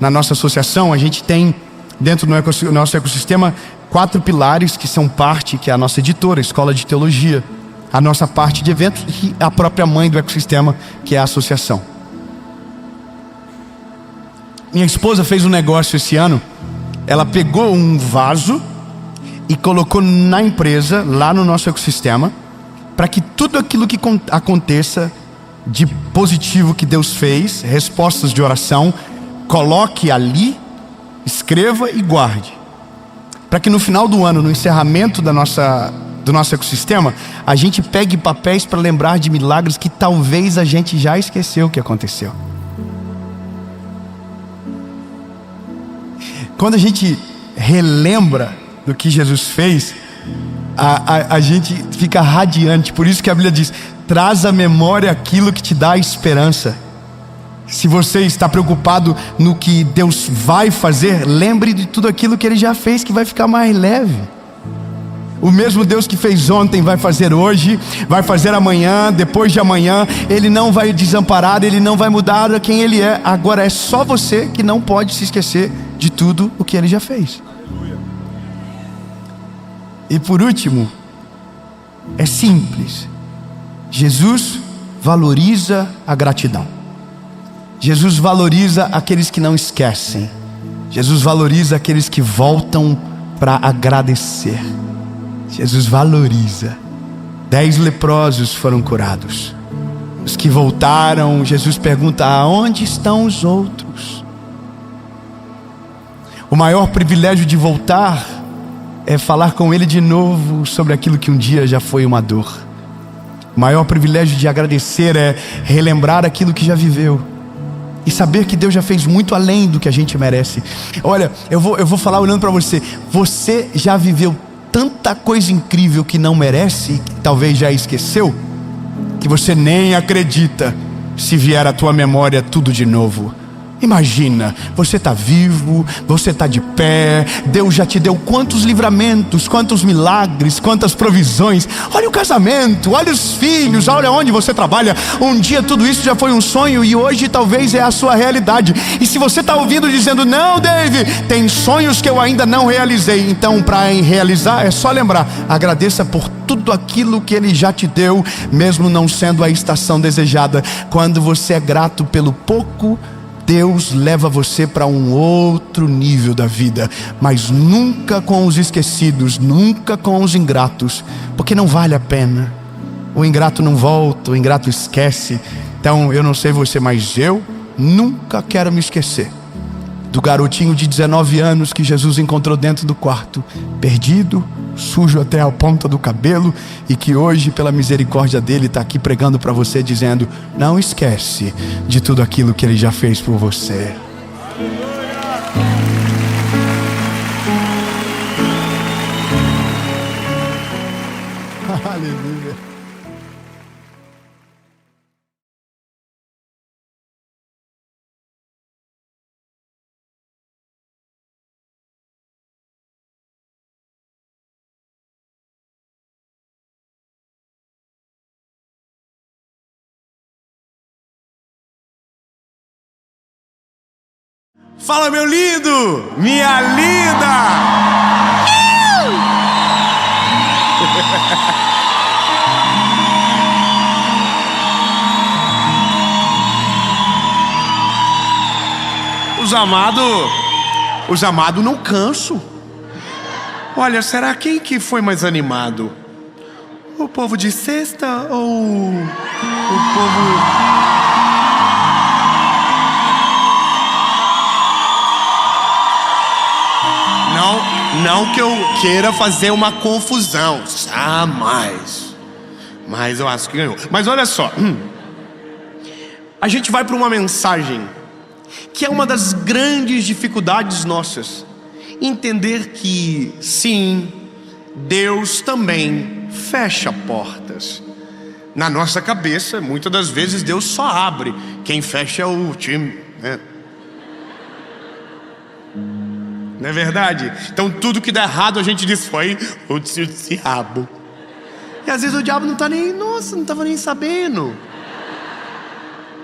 na nossa associação, a gente tem dentro do nosso ecossistema 4 pilares que são parte, que é a nossa editora, a Escola de Teologia, a nossa parte de eventos e a própria mãe do ecossistema, que é a associação. Minha esposa fez um negócio esse ano. Ela pegou um vaso e colocou na empresa, lá no nosso ecossistema, para que tudo aquilo que aconteça de positivo que Deus fez, respostas de oração, coloque ali, escreva e guarde, para que no final do ano, no encerramento do nosso ecossistema, a gente pegue papéis para lembrar de milagres que talvez a gente já esqueceu que aconteceu. Quando a gente relembra do que Jesus fez, a gente fica radiante. Por isso que a Bíblia diz: traz à memória aquilo que te dá esperança. Se você está preocupado no que Deus vai fazer, lembre de tudo aquilo que Ele já fez, que vai ficar mais leve. O mesmo Deus que fez ontem vai fazer hoje, vai fazer amanhã, depois de amanhã. Ele não vai desamparar, Ele não vai mudar quem Ele é. Agora é só você que não pode se esquecer de tudo o que Ele já fez. E por último, é simples. Jesus valoriza a gratidão. Jesus valoriza aqueles que não esquecem. Jesus valoriza aqueles que voltam para agradecer. Jesus valoriza. 10 leprosos foram curados. Os que voltaram, Jesus pergunta: aonde estão os outros? O maior privilégio de voltar é falar com Ele de novo sobre aquilo que um dia já foi uma dor. O maior privilégio de agradecer é relembrar aquilo que já viveu e saber que Deus já fez muito além do que a gente merece. Olha, eu vou falar olhando para você. Você já viveu tanta coisa incrível que não merece, que talvez já esqueceu, que você nem acredita se vier à tua memória tudo de novo. Imagina, você está vivo, você está de pé, Deus já te deu quantos livramentos, quantos milagres, quantas provisões. Olha o casamento, olha os filhos, olha onde você trabalha. Um dia tudo isso já foi um sonho e hoje talvez é a sua realidade. E se você está ouvindo dizendo, não, Dave, tem sonhos que eu ainda não realizei, então para realizar é só lembrar, agradeça por tudo aquilo que Ele já te deu, mesmo não sendo a estação desejada. Quando você é grato pelo pouco, Deus leva você para um outro nível da vida, mas nunca com os esquecidos, nunca com os ingratos, porque não vale a pena. O ingrato não volta, o ingrato esquece. Então eu não sei você, mas eu nunca quero me esquecer do garotinho de 19 anos que Jesus encontrou dentro do quarto, perdido, sujo até a ponta do cabelo, e que hoje, pela misericórdia dele, está aqui pregando para você, dizendo, não esquece de tudo aquilo que ele já fez por você. Aleluia. Fala, meu lindo, minha linda. Os amados não canso. Olha, será quem que foi mais animado? O povo de sexta ou o povo... Não que eu queira fazer uma confusão, jamais. Mas eu acho que ganhou. Mas olha só, a gente vai para uma mensagem que é uma das grandes dificuldades nossas. Entender que, sim, Deus também fecha portas. Na nossa cabeça, muitas das vezes Deus só abre. Quem fecha é o time, né? Não é verdade? Então tudo que dá errado a gente diz, foi o diabo. E às vezes o diabo não está nem, nossa, não estava nem sabendo.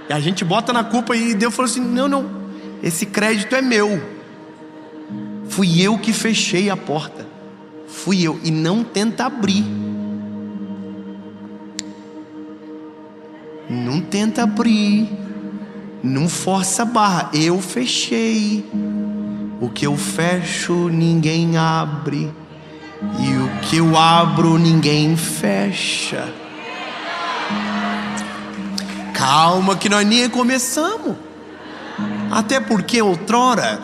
E a gente bota na culpa e Deus falou assim, não, esse crédito é meu. Fui eu que fechei a porta. Fui eu, e não tenta abrir. Não tenta abrir. Não força a barra, eu fechei. O que eu fecho, ninguém abre. E o que eu abro, ninguém fecha. Calma que nós nem começamos. Até porque outrora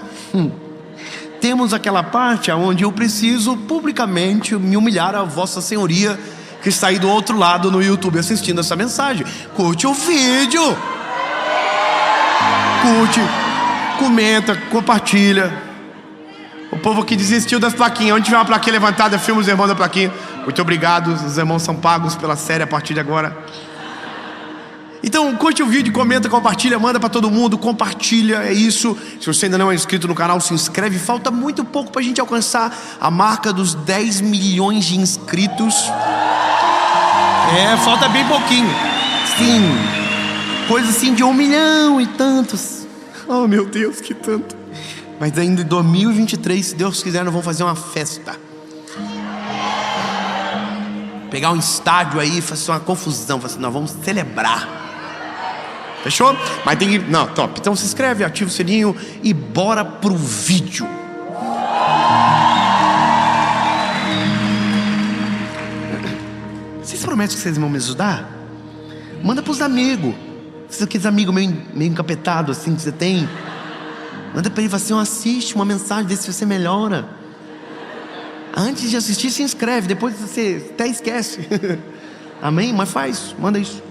temos aquela parte onde eu preciso publicamente me humilhar a Vossa Senhoria que está aí do outro lado no YouTube assistindo essa mensagem. Curte o vídeo. Curte, comenta, compartilha. O povo que desistiu das plaquinhas, onde tiver uma plaquinha levantada, filma os irmãos da plaquinha. Muito obrigado, os irmãos são pagos pela série a partir de agora. Então curte o vídeo, comenta, compartilha, manda para todo mundo, compartilha, é isso. Se você ainda não é inscrito no canal, se inscreve. Falta muito pouco para a gente alcançar a marca dos 10 milhões de inscritos. Falta bem pouquinho. Sim, coisa assim de 1 milhão e tantos. Oh meu Deus, que tanto. Mas ainda em 2023, se Deus quiser, nós vamos fazer uma festa. Pegar um estádio aí e fazer uma confusão. Nós vamos celebrar. Fechou? Mas tem que... Não, top. Então se inscreve, ativa o sininho e bora pro vídeo. Vocês prometem que vocês vão me ajudar? Manda pros amigos. Aqueles amigos meio encapetados assim que você tem. Manda pra ele, assim, assiste uma mensagem, vê se você melhora. Antes de assistir, se inscreve. Depois você até esquece. Amém? Mas faz, manda isso.